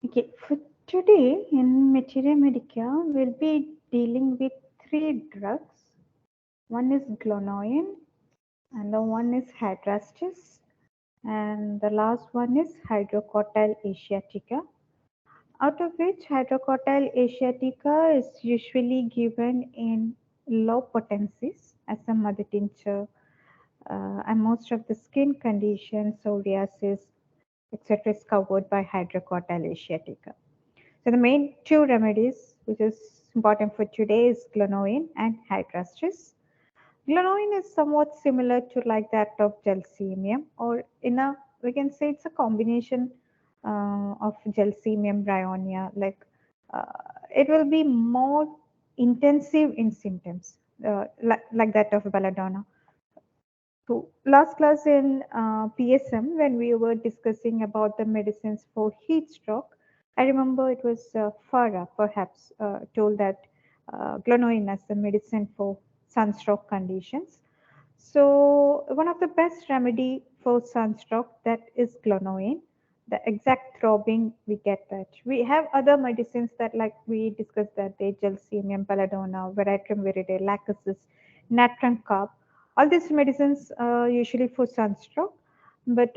Okay, for today in Materia Medica, we'll be dealing with three drugs. One is glonoin, and the one is Hydrastis, and the last one is Hydrocotyle asiatica. Out of which Hydrocotyle asiatica is usually given in low potencies as a mother tincture, and most of the skin conditions, psoriasis, etc., is covered by Hydrocotyle asiatica. So the main two remedies which is important for today is glonoin and Hydrastis. Glonoin is somewhat similar to like that of gelsemium, or in a we can say it's a combination of gelsemium bryonia. Uh, it will be more intensive in symptoms, like that of belladonna. So last class in PSM, when we were discussing about the medicines for heat stroke, I remember it was Farah perhaps told that glonoin as the medicine for sunstroke conditions. So one of the best remedy for sunstroke that is glonoin. The exact throbbing we get that. We have other medicines that like we discussed that they gelsemium, belladonna, veratrum viridae, lacosis, natron carb. All these medicines are usually for sunstroke, but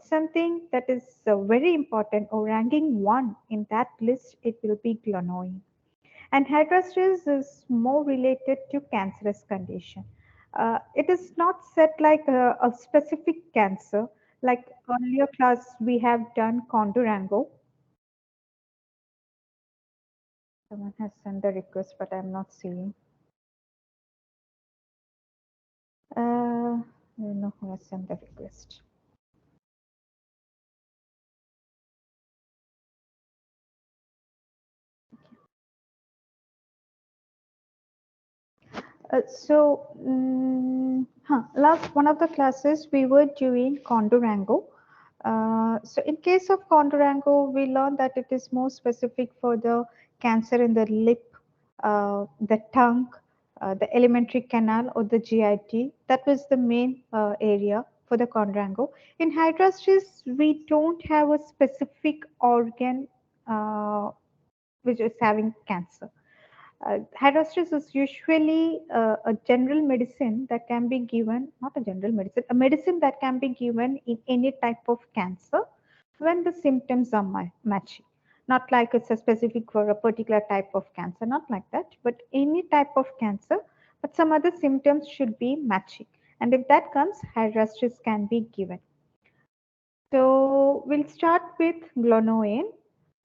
something that is very important or ranking one in that list, it will be glonoin. And hydrastis is more related to cancerous condition. It is not set like a specific cancer. Like earlier class, we have done Condurango. Someone has sent the request, but I'm not seeing. I don't know who has sent the request. Last one of the classes we were doing Condurango. So in case of Condurango, we learned that it is more specific for the cancer in the lip, the tongue, the alimentary canal, or the GIT. That was the main area for the Condurango. In Hydrastis, we don't have a specific organ which is having cancer. Hydrastis is usually a general medicine that can be given, not a general medicine, a medicine that can be given in any type of cancer when the symptoms are matching. Not like it's a specific for a particular type of cancer, not like that, but any type of cancer, but some other symptoms should be matching. And if that comes, Hydrastis can be given. So we'll start with glonoin.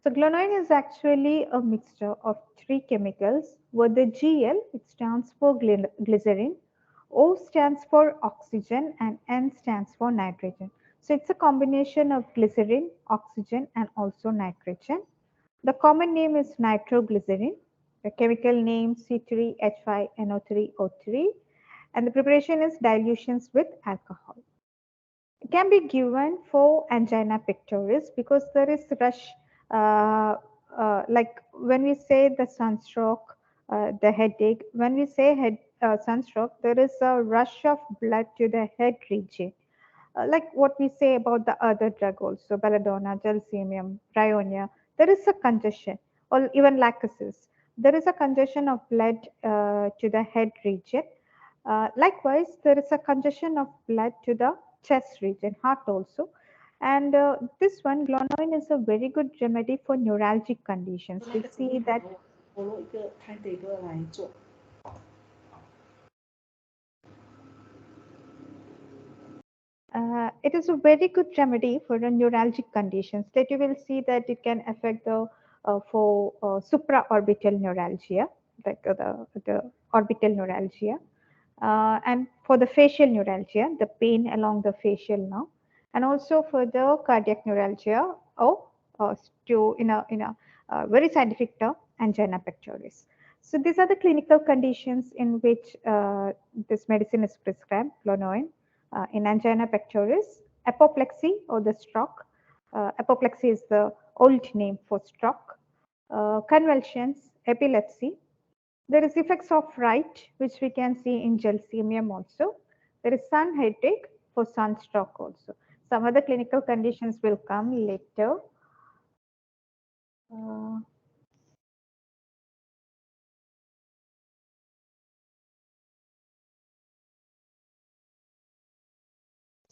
So glonoin is actually a mixture of three chemicals where the GL, it stands for glycerin, O stands for oxygen, and N stands for nitrogen. So it's a combination of glycerin, oxygen, and also nitrogen. The common name is nitroglycerin. The chemical name C3H5NO3O3, and the preparation is dilutions with alcohol. Can be given for angina pectoris because there is rush, like when we say the sunstroke, the headache, when we say head sunstroke, there is a rush of blood to the head region. Like what we say about the other drug also, belladonna, gelsemium, bryonia, there is a congestion, or even lacosis. There is a congestion of blood to the head region. Likewise, there is a congestion of blood to the chest region, heart also. And this one, glonoin, is a very good remedy for neuralgic conditions. We see that follow 一个 timetable 来做。it is a very good remedy for the neuralgic conditions that you will see that it can affect the for supraorbital neuralgia, like the orbital neuralgia, and for the facial neuralgia, the pain along the facial nerve, and also for the cardiac neuralgia, or in a very scientific term, angina pectoris. So these are the clinical conditions in which this medicine is prescribed, glonoin, in angina pectoris, apoplexy or the stroke. Apoplexy is the old name for stroke. Convulsions, epilepsy, there is effects of right, which we can see in gelsemium also. There is sun headache for sunstroke also. Some other clinical conditions will come later. Uh,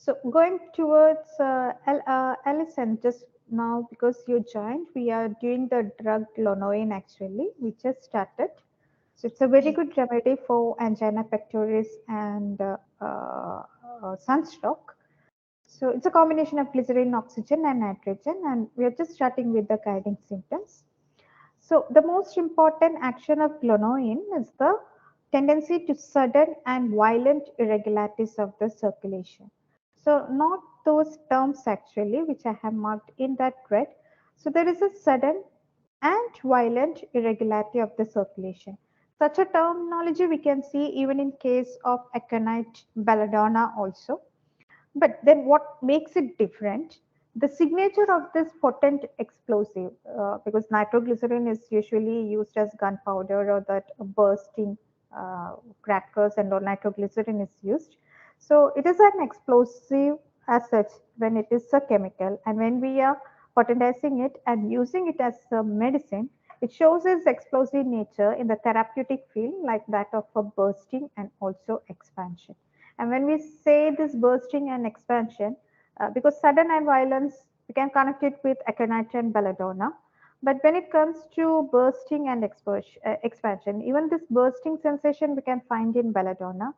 So going towards Alison, just now because you joined, we are doing the drug Lonoin actually. We just started. So it's a very good remedy for angina pectoris and sunstroke. So it's a combination of glycerin, oxygen, and nitrogen, and we are just starting with the guiding symptoms. So the most important action of clonoin is the tendency to sudden and violent irregularities of the circulation. So not those terms actually which I have marked in that red. So there is a sudden and violent irregularity of the circulation. Such a terminology we can see even in case of aconite belladonna also. But then what makes it different? The signature of this potent explosive, because nitroglycerin is usually used as gunpowder or that bursting crackers and all nitroglycerin is used. So it is an explosive as such when it is a chemical. And when we are potentizing it and using it as a medicine, it shows its explosive nature in the therapeutic field like that of a bursting and also expansion. And when we say this bursting and expansion, because sudden and violence, we can connect it with aconite and belladonna. But when it comes to bursting and expansion, even this bursting sensation we can find in belladonna,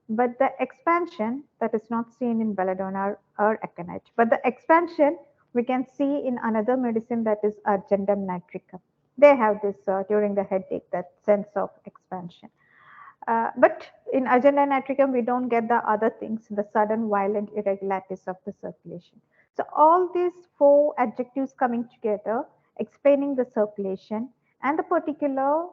but the expansion that is not seen in belladonna or aconite. But the expansion we can see in another medicine that is argentum nitricum. They have this during the headache, that sense of expansion. But in agenda nitricum, we don't get the other things, the sudden violent irregularities of the circulation. So all these four adjectives coming together, explaining the circulation and the particular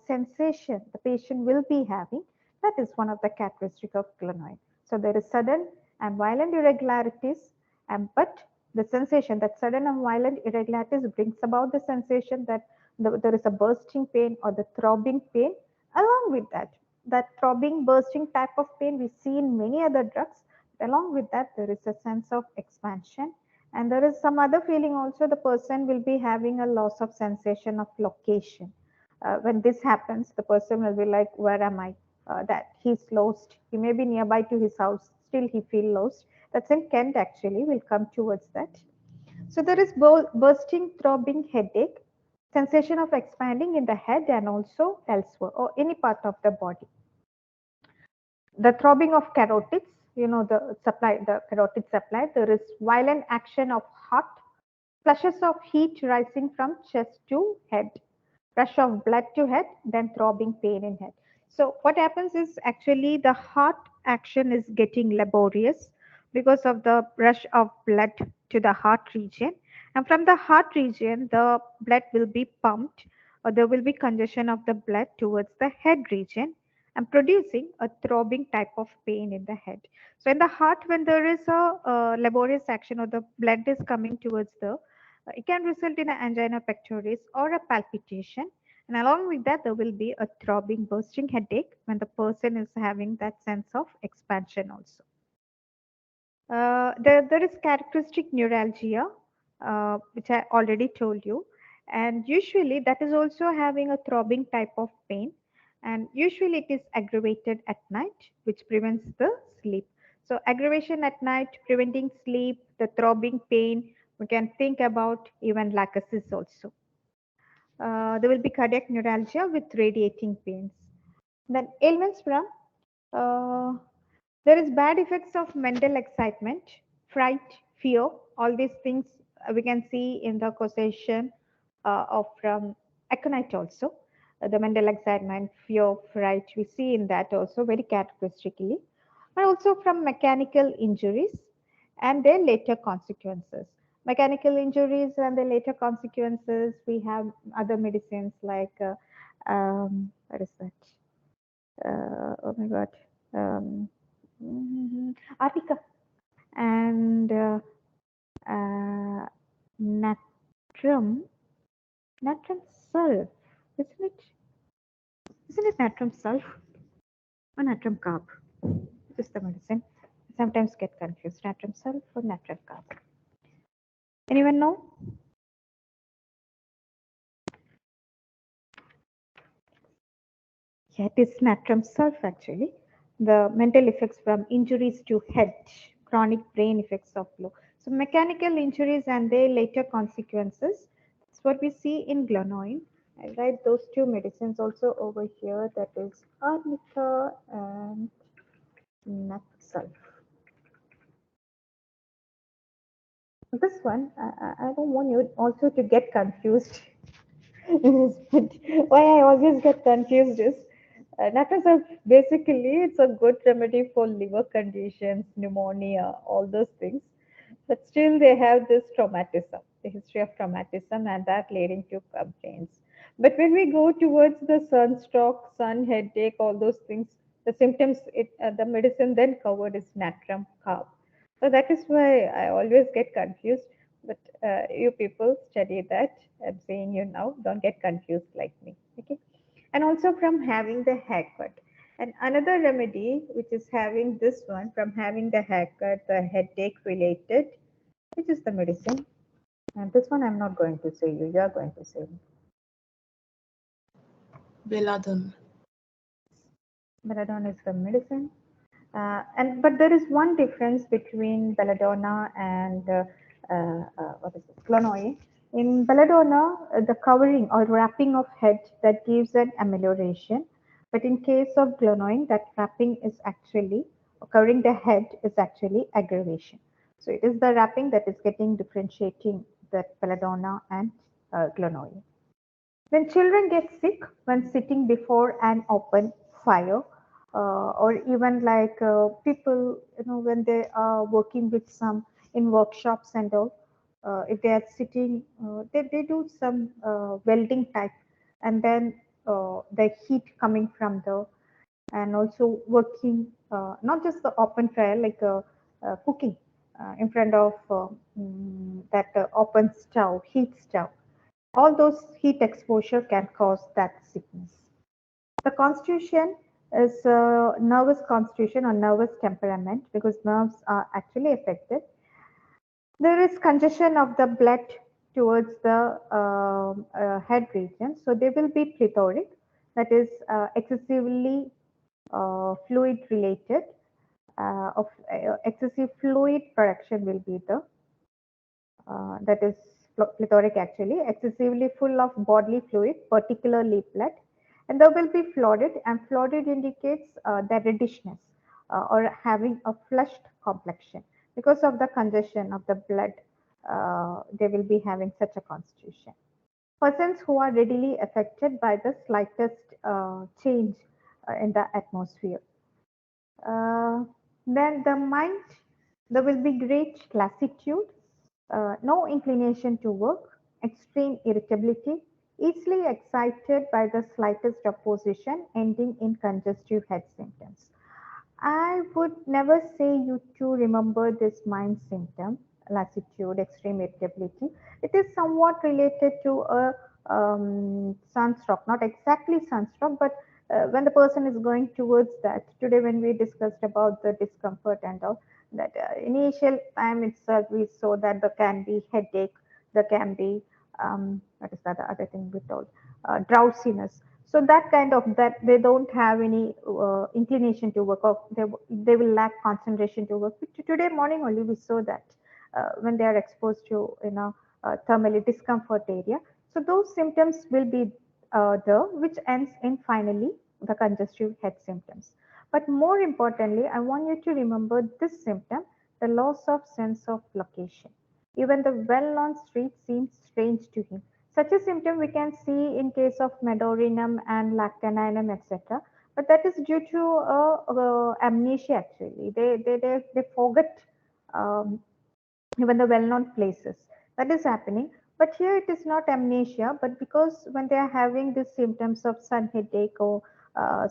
sensation the patient will be having, that is one of the characteristic of glenoid. So there is sudden and violent irregularities, and but the sensation that sudden and violent irregularities brings about the sensation that there is a bursting pain or the throbbing pain. Along with that throbbing, bursting type of pain we see in many other drugs. Along with that, there is a sense of expansion. And there is some other feeling also, the person will be having a loss of sensation of location. When this happens, the person will be like, where am I? That he's lost. He may be nearby to his house, still he feel lost. That's in Kent actually, we'll come towards that. So there is bursting, throbbing headache, sensation of expanding in the head and also elsewhere or any part of the body. The throbbing of carotids, the carotid supply, there is violent action of heart, flushes of heat rising from chest to head, rush of blood to head, then throbbing pain in head. So what happens is actually the heart action is getting laborious because of the rush of blood to the heart region. And from the heart region, the blood will be pumped or there will be congestion of the blood towards the head region and producing a throbbing type of pain in the head. So in the heart, when there is a laborious action or the blood is coming towards the it can result in an angina pectoris or a palpitation. And along with that, there will be a throbbing, bursting headache when the person is having that sense of expansion also. There is characteristic neuralgia, which I already told you. And usually that is also having a throbbing type of pain. And usually it is aggravated at night, which prevents the sleep. So aggravation at night, preventing sleep, the throbbing pain, we can think about even lacusis also. There will be cardiac neuralgia with radiating pains. Then ailments from uh, there is bad effects of mental excitement, fright, fear. All these things we can see in the causation of from aconite also. The mental excitement, fear, fright, we see in that also very characteristically. And also from mechanical injuries and their later consequences. Mechanical injuries and the later consequences, we have other medicines like, what is that? Oh my God. Um, Arnica and uh, natrum, natrum sulf, isn't it? Isn't it natrum sulf or natrum carb? This is the medicine. Sometimes get confused. Natrum sulf or natrum carb. Anyone know? Yeah, it is natrum sulf actually. The mental effects from injuries to head, chronic brain effects of blow. So mechanical injuries and their later consequences. That's what we see in Glonoin. I write those two medicines also over here. That is arnica and nat sulf. This one, I don't want you also to get confused. Yes, but why I always get confused is Natasol basically it's a good remedy for liver conditions, pneumonia, all those things. But still they have this traumatism, the history of traumatism and that leading to complaints. But when we go towards the sunstroke, sun headache, all those things, the symptoms, the medicine then covered is natrum carb. So that is why I always get confused. But you people study that. I'm saying you now, don't get confused like me. Okay. And also from having the haircut. And another remedy, which is having this one, from having the haircut, the headache related, which is the medicine. And this one I'm not going to say you. You are going to say me. Belladonna. Belladonna is the medicine. And but there is one difference between belladonna and what is it, clonoid. In belladonna, the covering or wrapping of head that gives an amelioration, but in case of clonoid, that wrapping is actually covering the head is actually aggravation. So it is the wrapping that is getting differentiating that belladonna and clonoid. When children get sick when sitting before an open fire, or even like people, when they are working with some in workshops and all, if they are sitting, they do some welding type, and then the heat coming from the, and also working, not just the open fire, like cooking in front of that open stove, heat stove, all those heat exposure can cause that sickness. The constitution is nervous constitution or nervous temperament because nerves are actually affected. There is congestion of the blood towards the head region, so they will be plethoric, that is excessively fluid related. Of excessive fluid production will be the that is plethoric actually, excessively full of bodily fluid, particularly blood. And there will be florid, and florid indicates the reddishness or having a flushed complexion. Because of the congestion of the blood, they will be having such a constitution. Persons who are readily affected by the slightest change in the atmosphere. Uh, then the mind, there will be great lassitude, no inclination to work, extreme irritability, easily excited by the slightest opposition, ending in congestive head symptoms. I would never say you to remember this mind symptom, lassitude, extreme irritability. It is somewhat related to a sunstroke, not exactly sunstroke, but when the person is going towards that. Today, when we discussed about the discomfort and all, that initial time itself, we saw that there can be headache, there can be, what is that, the other thing we told, drowsiness. So that kind of that they don't have any inclination to work, or they will lack concentration to work. Today morning only we saw that when they are exposed to thermally discomfort area. So those symptoms will be there, which ends in finally the congestive head symptoms. But more importantly, I want you to remember this symptom, the loss of sense of location. Even the well-known street seems strange to him. Such a symptom we can see in case of medorinum and lactaninum, etc. But that is due to amnesia actually. They forget um, even the well-known places. That is happening. But here it is not amnesia, but because when they are having these symptoms of sun headache or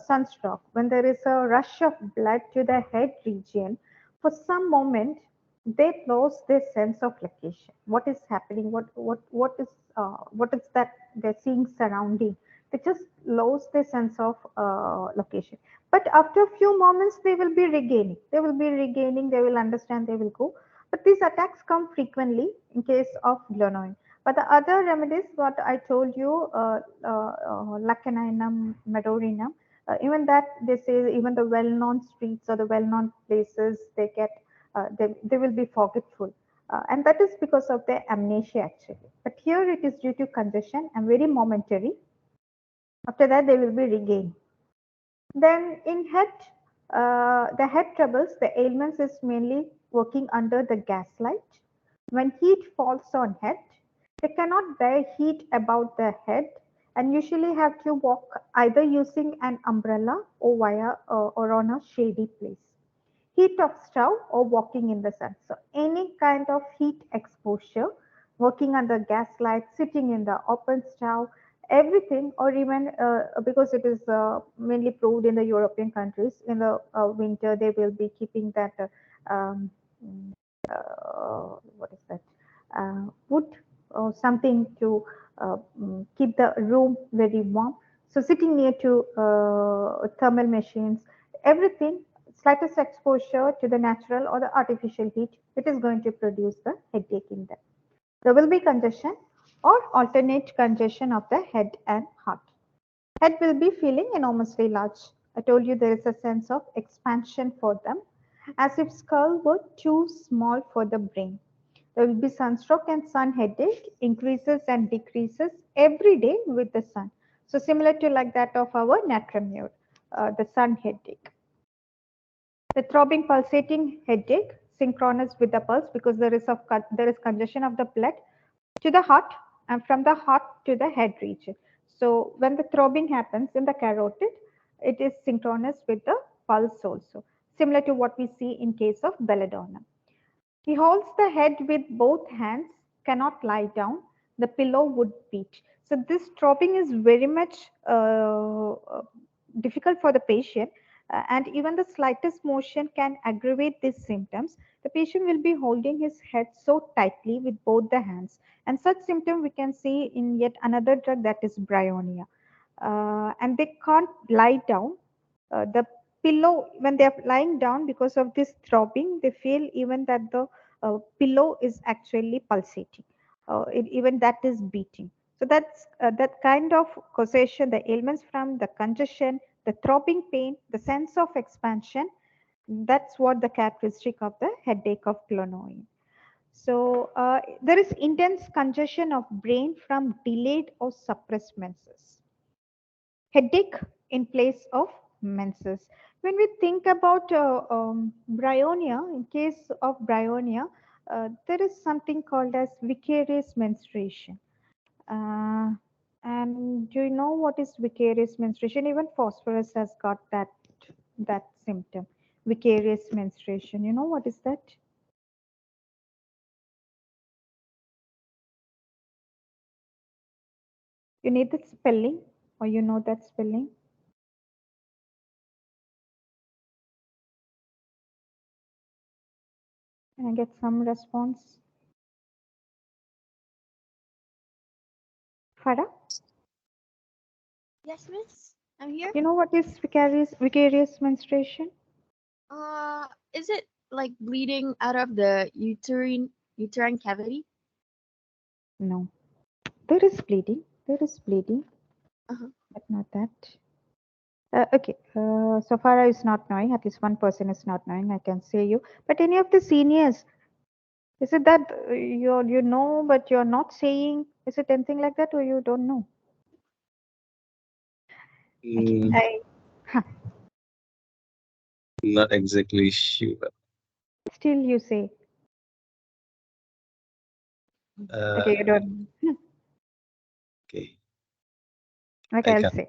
sunstroke, when there is a rush of blood to the head region, for some moment they lost their sense of location. What is happening? What is that they're seeing surrounding? They just lost their sense of location. But after a few moments, they will be regaining. They will be regaining. They will understand. They will go, but these attacks come frequently in case of Glonoin. But the other remedies, what I told you, lacaninum, medorinum, Even that they say, even the well-known streets or the well-known places, they will be forgetful, and that is because of their amnesia actually. But here it is due to congestion and very momentary. After that, they will be regained. Then in head, the head troubles, the ailments is mainly working under the gaslight. When heat falls on head, they cannot bear heat about the head and usually have to walk either using an umbrella or or on a shady place. Heat of stove or walking in the sun. So any kind of heat exposure, working under gaslight, sitting in the open stove, everything, or even because it is mainly proved in the European countries, in the winter they will be keeping that what is that, wood or something to keep the room very warm. So sitting near to thermal machines, everything, slightest exposure to the natural or the artificial heat, it is going to produce the headache in them. There will be congestion or alternate congestion of the head and heart. Head will be feeling enormously large. I told you there is a sense of expansion for them, as if skull were too small for the brain. There will be sunstroke and sun headache, increases and decreases every day with the sun. So similar to like that of our natremure, the sun headache. The throbbing, pulsating headache, synchronous with the pulse because there is congestion of the blood to the heart and from the heart to the head region. So when the throbbing happens in the carotid, it is synchronous with the pulse also, similar to what we see in case of belladonna. He holds the head with both hands, cannot lie down. The pillow would beat. So this throbbing is very much difficult for the patient, and even the slightest motion can aggravate these symptoms. The patient will be holding his head so tightly with both the hands, and such symptom we can see in yet another drug, that is bryonia. And they can't lie down. The pillow, when they are lying down, because of this throbbing, they feel even that the pillow is actually pulsating, even that is beating. So that's that kind of causation, the ailments from the congestion, the throbbing pain, the sense of expansion, that's what the characteristic of the headache of clonoine. So there is intense congestion of brain from delayed or suppressed menses. Headache in place of menses. When we think about bryonia, in case of bryonia, there is something called as vicarious menstruation. Uh, and do you know what is vicarious menstruation? Even phosphorus has got that symptom, vicarious menstruation. You know what is that? You need the spelling, or you know that spelling? Can I get some response? Farah? Yes, miss. I'm here. You know what is vicarious menstruation? Is it like bleeding out of the uterine cavity? No. There is bleeding. There is bleeding, Uh-huh. but not that. Okay. So far is not knowing. At least one person is not knowing. I can say you. But any of the seniors, is it that you know, but you're not saying? Is it anything like that, or you don't know? Okay. Mm, Huh. not exactly sure. Still, you say. Uh, Okay, you don't. okay, Okay, I I'll can. say.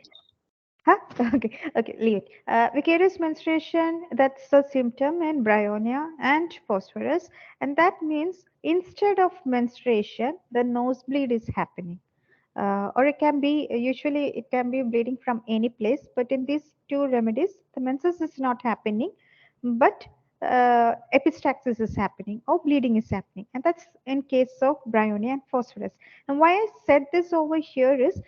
Huh? Okay, okay, leave it. Vicarious menstruation, that's a symptom in bryonia and phosphorus, and that means instead of menstruation, the nosebleed is happening. Or it can be, usually it can be bleeding from any place, but in these two remedies, the menses is not happening, but epistaxis is happening or bleeding is happening, and that's in case of bryonia and phosphorus. And why I said this over here is,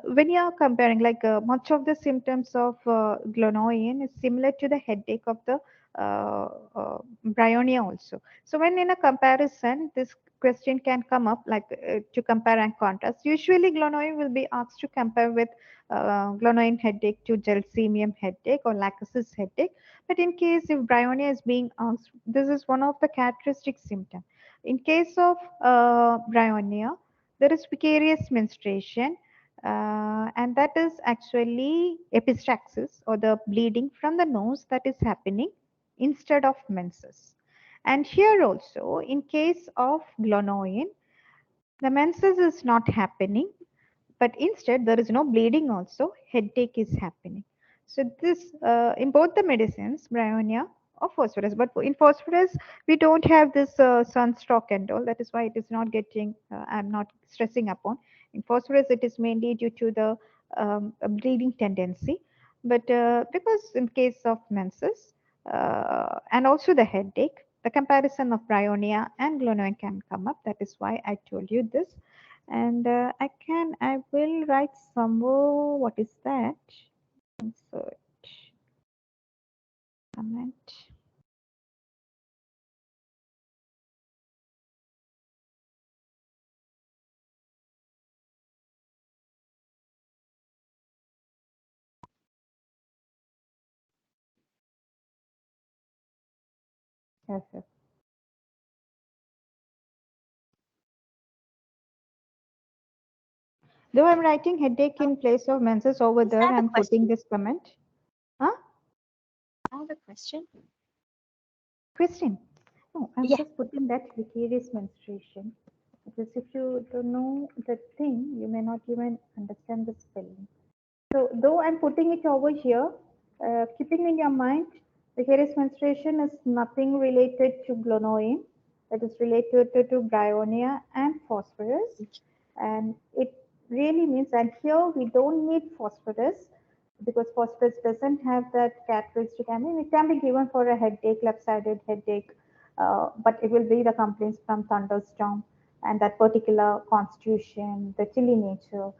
when you are comparing, like much of the symptoms of glonoine is similar to the headache of the bryonia also. So when in a comparison, this question can come up like to compare and contrast. Usually, glonoin will be asked to compare with glonoin headache to gelsemium headache or lacosis headache. But in case if bryonia is being asked, this is one of the characteristic symptoms. In case of bryonia, there is vicarious menstruation, and that is actually epistaxis or the bleeding from the nose that is happening instead of menses. And here also, in case of glonoin, the menses is not happening, but instead there is no bleeding also, headache is happening. So this in both the medicines, bryonia or phosphorus, but in phosphorus we don't have this sunstroke and all. That is why it is not getting, I'm not stressing upon. In phosphorus it is mainly due to the bleeding tendency, but because in case of menses and also the headache, the comparison of bryonia and glonoin can come up. That is why I told you this. And I will write somewhere, what is that? Insert comment. Yes, yes. Though I'm writing headache in place of menses over Is there, that a I'm putting question? this comment. Huh? I have a question. Christine? No, I'm Yeah. just putting that vicarious menstruation. Because if you don't know the thing, you may not even understand the spelling. So, though I'm putting it over here, keeping in your mind, vicarious menstruation is nothing related to glonoin. It is related to bryonia and phosphorus. And it really means, and here we don't need phosphorus because phosphorus doesn't have that characteristic. I mean, it can be given for a headache, left-sided headache, but it will be the complaints from thunderstorm and that particular constitution, the chilly nature.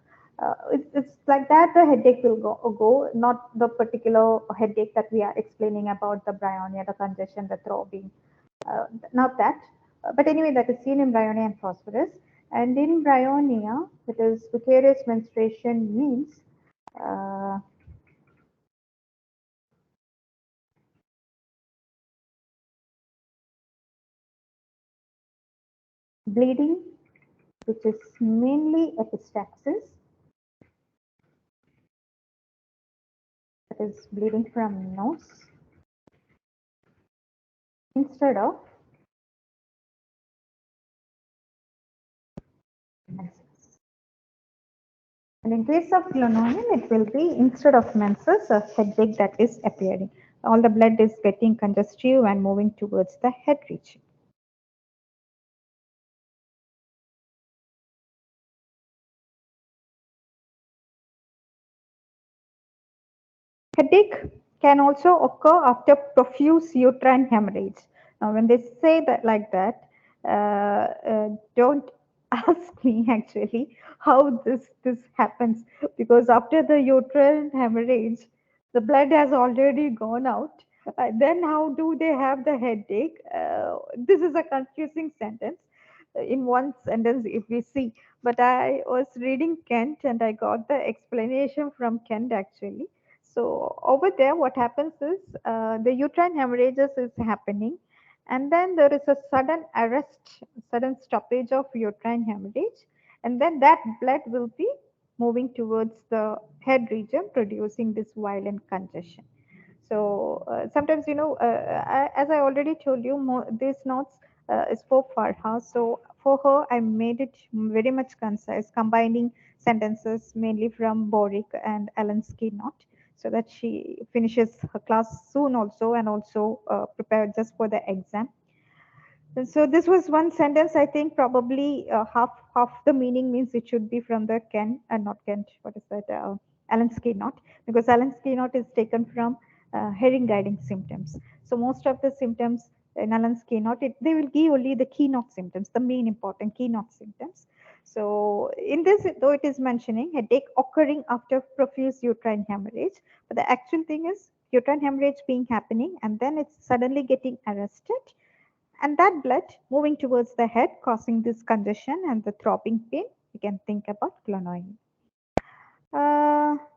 It's like that the headache will go, not the particular headache that we are explaining about the bryonia, the congestion, the throbbing, not that. But anyway, that is seen in bryonia and phosphorus. And in bryonia, that is vicarious menstruation means uh, bleeding, which is mainly epistaxis, that is bleeding from nose, instead of menses. And in case of glonoin, it will be instead of menses, a headache that is appearing. All the blood is getting congestive and moving towards the head region. Headache can also occur after profuse uterine hemorrhage. Now, when they say that like that, don't ask me actually how this happens, because after the uterine hemorrhage, the blood has already gone out. Then how do they have the headache? This is a confusing sentence. In one sentence, if we see, but I was reading Kent and I got the explanation from Kent actually. So over there, what happens is the uterine hemorrhages is happening, and then there is a sudden arrest, sudden stoppage of uterine hemorrhage, and then that blood will be moving towards the head region, producing this violent congestion. So sometimes, as I already told you, these notes is for Farha. So for her, I made it very much concise, combining sentences mainly from Boric and Alansky note, so that she finishes her class soon also, and also prepared just for the exam. So this was one sentence. I think probably half the meaning means it should be from the Ken and not Kent. What is that? Alan's keynote, because Alan's keynote is taken from hearing guiding symptoms. So most of the symptoms in Alan's keynote, they will give only the keynote symptoms, the main important keynote symptoms. So in this, though it is mentioning headache occurring after profuse uterine hemorrhage, but the actual thing is uterine hemorrhage being happening, and then it's suddenly getting arrested, and that blood moving towards the head causing this congestion and the throbbing pain. We can think about clonoine.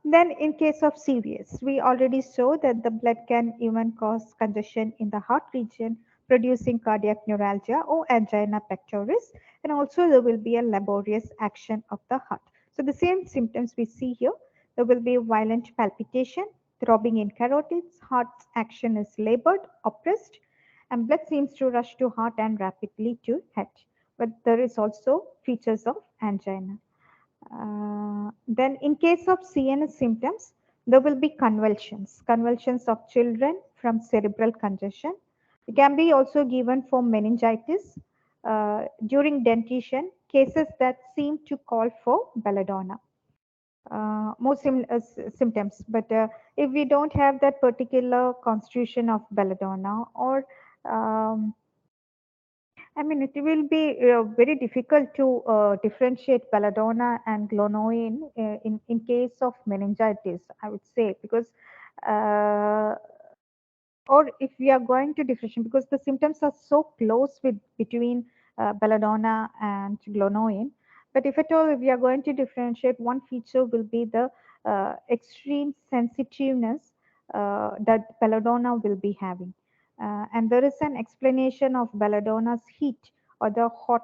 Then in case of serious, we already saw that the blood can even cause congestion in the heart region, producing cardiac neuralgia or angina pectoris, and also there will be a laborious action of the heart. So the same symptoms we see here, there will be violent palpitation, throbbing in carotids, heart action is labored, oppressed, and blood seems to rush to heart and rapidly to head. But there is also features of angina. Then in case of CNS symptoms, there will be convulsions, convulsions of children from cerebral congestion. It can be also given for meningitis during dentition, cases that seem to call for belladonna. More symptoms, but if we don't have that particular constitution of belladonna, or um, I mean, it will be very difficult to differentiate belladonna and glonoine in case of meningitis, I would say, because uh, or if we are going to differentiate, because the symptoms are so close with between belladonna and glonoine. But if at all, if we are going to differentiate, one feature will be the extreme sensitiveness that belladonna will be having. And there is an explanation of belladonna's heat or the hot,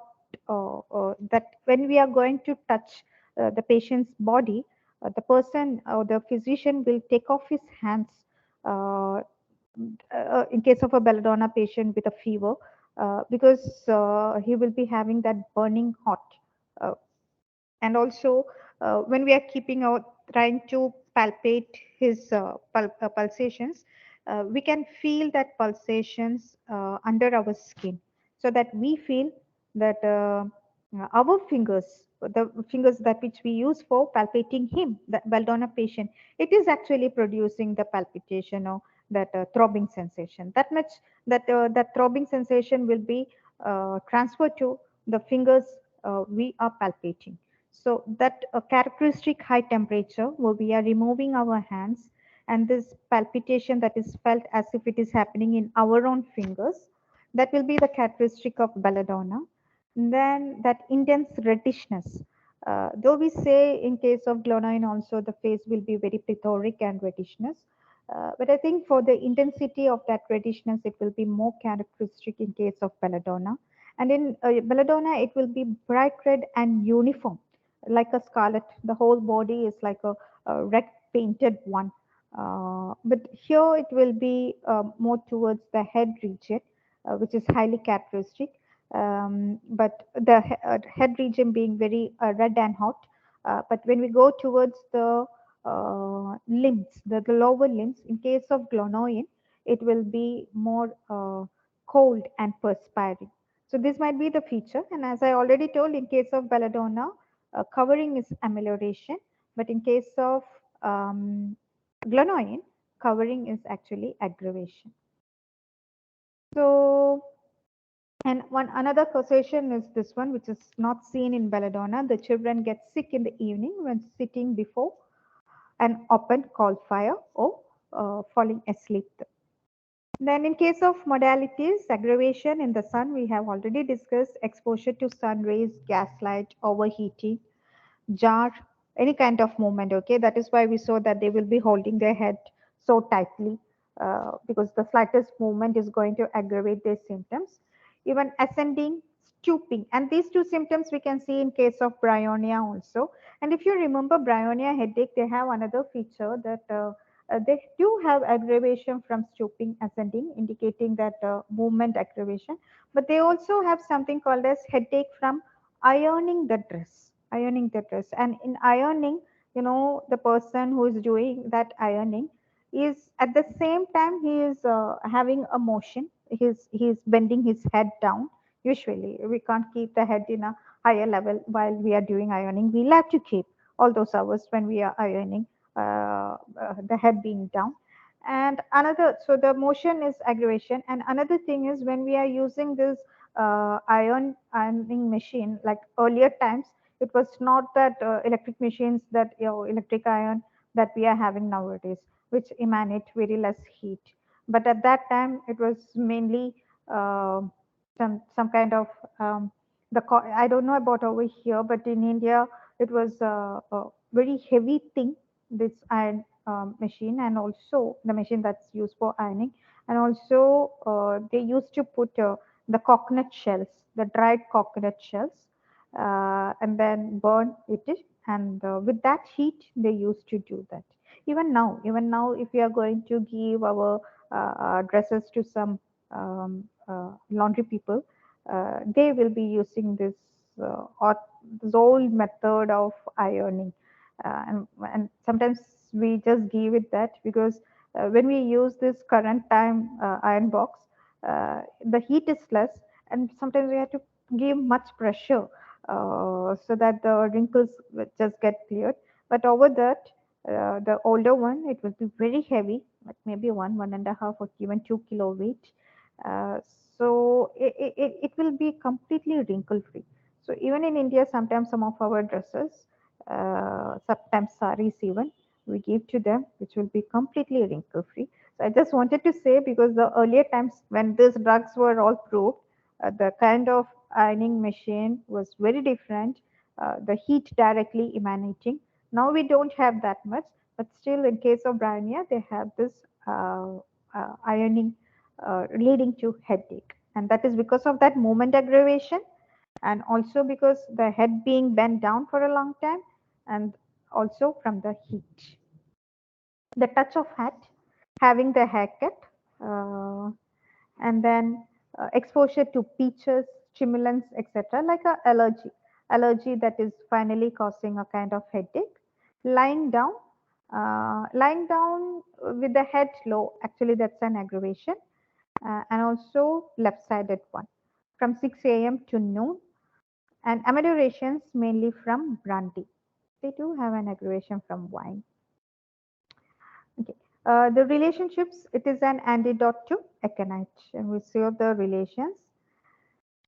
that when we are going to touch the patient's body, the person or the physician will take off his hands uh, in case of a belladonna patient with a fever, because he will be having that burning hot. Uh, and also, when we are keeping out, trying to palpate his pulsations, we can feel that pulsations under our skin, so that we feel that our fingers, the fingers that which we use for palpating him, the belladonna patient, it is actually producing the palpitation or that throbbing sensation. That much, that throbbing sensation will be transferred to the fingers we are palpating. So that characteristic high temperature where we are removing our hands, and this palpitation that is felt as if it is happening in our own fingers, that will be the characteristic of belladonna. And then that intense redishness. Though we say in case of glonoine also the face will be very plethoric and redishness, but I think for the intensity of that redishness, it will be more characteristic in case of belladonna. And in belladonna, it will be bright red and uniform, like a scarlet. The whole body is like a red painted one. But here it will be more towards the head region, which is highly characteristic. But the head region being very red and hot. But when we go towards the limbs, the lower limbs, in case of glonoine, it will be more cold and perspiring. So this might be the feature. And as I already told, in case of belladonna, covering is amelioration, but in case of glonoine, covering is actually aggravation. So, and one another causation is this one, which is not seen in belladonna. The children get sick in the evening when sitting before an open coal fire or falling asleep. Then in case of modalities, aggravation in the sun, we have already discussed exposure to sun rays, gaslight, overheating, jar, any kind of movement. Okay, that is why we saw that they will be holding their head so tightly, because the slightest movement is going to aggravate their symptoms. Even ascending, stooping, and these two symptoms we can see in case of bryonia also. And if you remember bryonia headache, they have another feature that they do have aggravation from stooping, ascending, indicating that movement aggravation. But they also have something called as headache from ironing the dress, ironing the dress. And in ironing, the person who is doing that ironing is at the same time he is having a motion. He's bending his head down. Usually we can't keep the head in a higher level while we are doing ironing. We'll have to keep all those hours when we are ironing, the head being down. And another, so the motion is aggravation. And another thing is when we are using this ironing machine, like earlier times, it was not that electric machines, that electric iron that we are having nowadays, which emanate very less heat. But at that time, it was mainly uh, some kind of I don't know about over here, but in India, it was a very heavy thing. This iron machine, and also the machine that's used for ironing, and also they used to put the coconut shells, the dried coconut shells, and then burn it, and with that heat they used to do that. Even now if we are going to give our dresses to some laundry people, they will be using this old method of ironing, and sometimes we just give it that because when we use this current time iron box, the heat is less, and sometimes we have to give much pressure so that the wrinkles will just get cleared. But over that, the older one, it will be very heavy, like maybe 1.5 or even 2 kilo weight. Uh, so it will be completely wrinkle free. So even in India, sometimes some of our dresses, sometimes saris even, we give to them, which will be completely wrinkle free. So I just wanted to say, because the earlier times when these drugs were all proved, the kind of ironing machine was very different, the heat directly emanating. Now we don't have that much, but still, in case of Britannia, they have this ironing leading to headache. And that is because of that moment aggravation, and also because the head being bent down for a long time, and also from the heat. The touch of hat, having the haircut, uh, and then exposure to peaches, stimulants, etc., like a allergy that is finally causing a kind of headache. Lying down, lying down with the head low, actually that's an aggravation, and also left-sided one from 6 a.m. to noon, and ameliorations mainly from brandy. They do have an aggravation from wine. Okay. The relationships, it is an antidote to aconite, and we see the relations.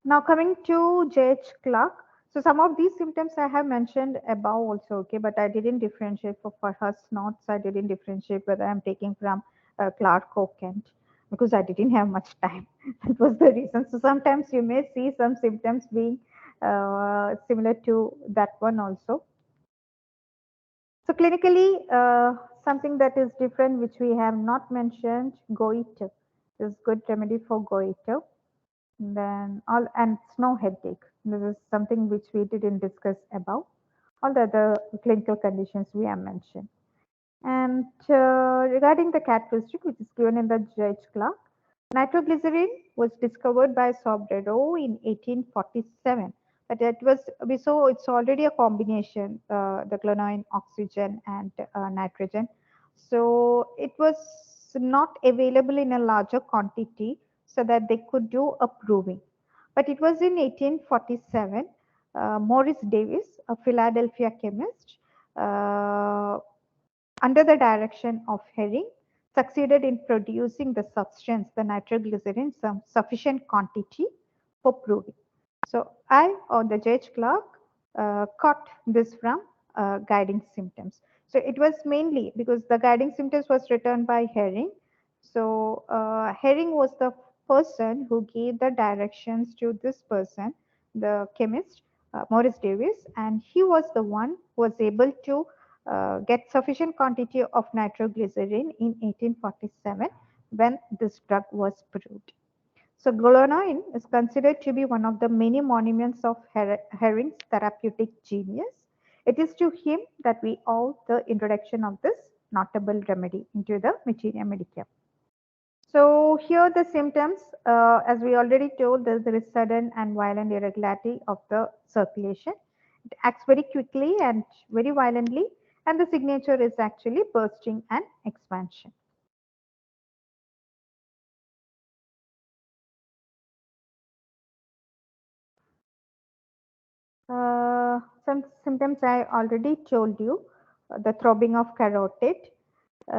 Now coming to JH Clark. So some of these symptoms I have mentioned above also, okay, but I didn't differentiate for her snorts. I didn't differentiate whether I'm taking from Clark or Kent because I didn't have much time. That was the reason. So sometimes you may see some symptoms being similar to that one also. So clinically, something that is different, which we have not mentioned, goiter is good remedy for goiter. Then all and snow headache. This is something which we didn't discuss above. All the other clinical conditions we have mentioned. And regarding the characteristic, which is given in the Judge Clark, nitroglycerin was discovered by Sobrero in 1847. But it was we saw it's already a combination, the chlorine, oxygen, and nitrogen. So it was not available in a larger quantity so that they could do a proving. But it was in 1847, Morris Davis, a Philadelphia chemist, uh, under the direction of Herring, succeeded in producing the substance, the nitroglycerin, some sufficient quantity for proving. So I or the Judge Clark caught this from guiding symptoms. So it was mainly because the guiding symptoms was written by Herring. So Herring was the person who gave the directions to this person, the chemist, Morris Davis, and he was the one who was able to get sufficient quantity of nitroglycerin in 1847 when this drug was proved. So Golonoin is considered to be one of the many monuments of Herring's therapeutic genius. It is to him that we owe the introduction of this notable remedy into the Materia Medica. So here the symptoms, as we already told, there is sudden and violent irregularity of the circulation. It acts very quickly and very violently, and the signature is actually bursting and expansion. Some symptoms I already told you, the throbbing of carotid,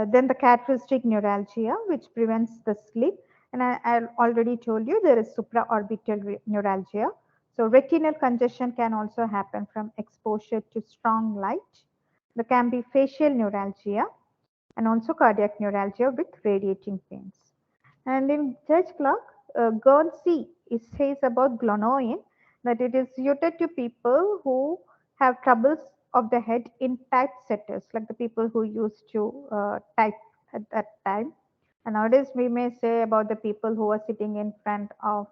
then the characteristic neuralgia, which prevents the sleep. And I already told you there is supraorbital neuralgia. So retinal congestion can also happen from exposure to strong light. There can be facial neuralgia and also cardiac neuralgia with radiating pains. And in Judge Clark, Guernsey says about glonoin that it is suited to people who have troubles of the head in typesetters, like the people who used to type at that time. And nowadays, we may say about the people who are sitting in front of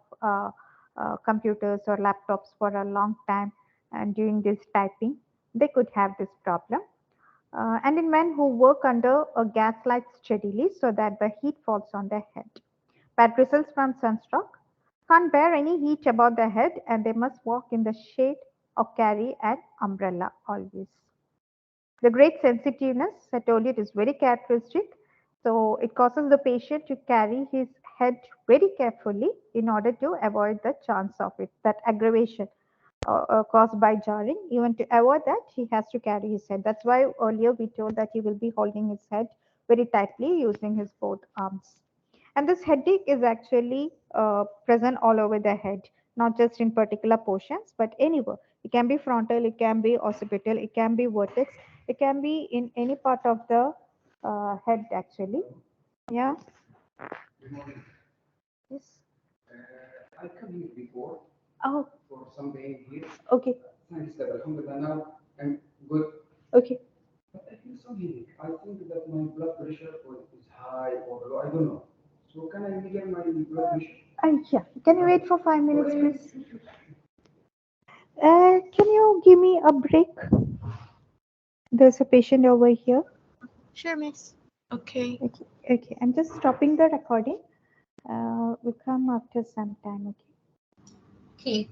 computers or laptops for a long time and doing this typing, they could have this problem. And in men who work under a gaslight steadily so that the heat falls on their head. Bad results from sunstroke, can't bear any heat above the head, and they must walk in the shade or carry an umbrella always. The great sensitiveness, I told you it is very characteristic. So it causes the patient to carry his head very carefully in order to avoid the chance of it, that aggravation caused by jarring. Even to avoid that, he has to carry his head. That's why earlier we told that he will be holding his head very tightly using his both arms. And this headache is actually present all over the head, not just in particular portions, but anywhere. It can be frontal, it can be occipital, it can be vertex, it can be in any part of the head actually. Yeah. Yes. I come here before Oh, for some pain here. okay. Thanks, Alhamdulillah. Now I'm good. Okay. But I feel some headache. I think that my blood pressure is high or low. I don't know. So can I measure my blood pressure? Yeah. Can you wait for 5 minutes, please? Can you give me a break? There's a patient over here. Sure, miss. Okay. Okay. Okay. I'm just stopping the recording. We'll come after some time. Okay. Okay.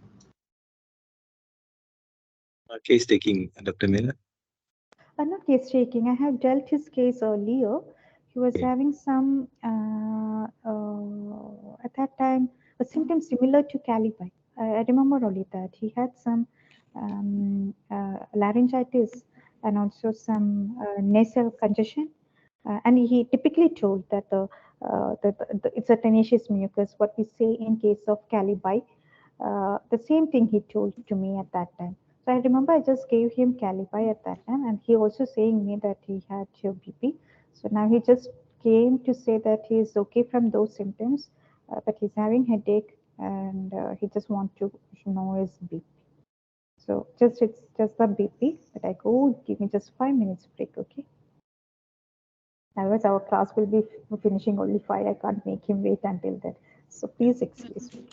Case taking, Dr. Miller. Not case taking. I have dealt his case earlier. He was Okay. having some, at that time, a symptom similar to calibi. I remember only that. He had some laryngitis and also some nasal congestion. And he typically told that it's a tenacious mucus, what we say in case of calibi. The same thing he told to me at that time. So I remember I just gave him calibi at that time, and he also saying me that he had BP. So now he just came to say that he is okay from those symptoms, but he's having headache, and he just want to know his BP. So it's just the BP. But I go, give me just 5 minutes break, okay? Otherwise, our class will be finishing only 5. I can't make him wait until then. So please excuse me.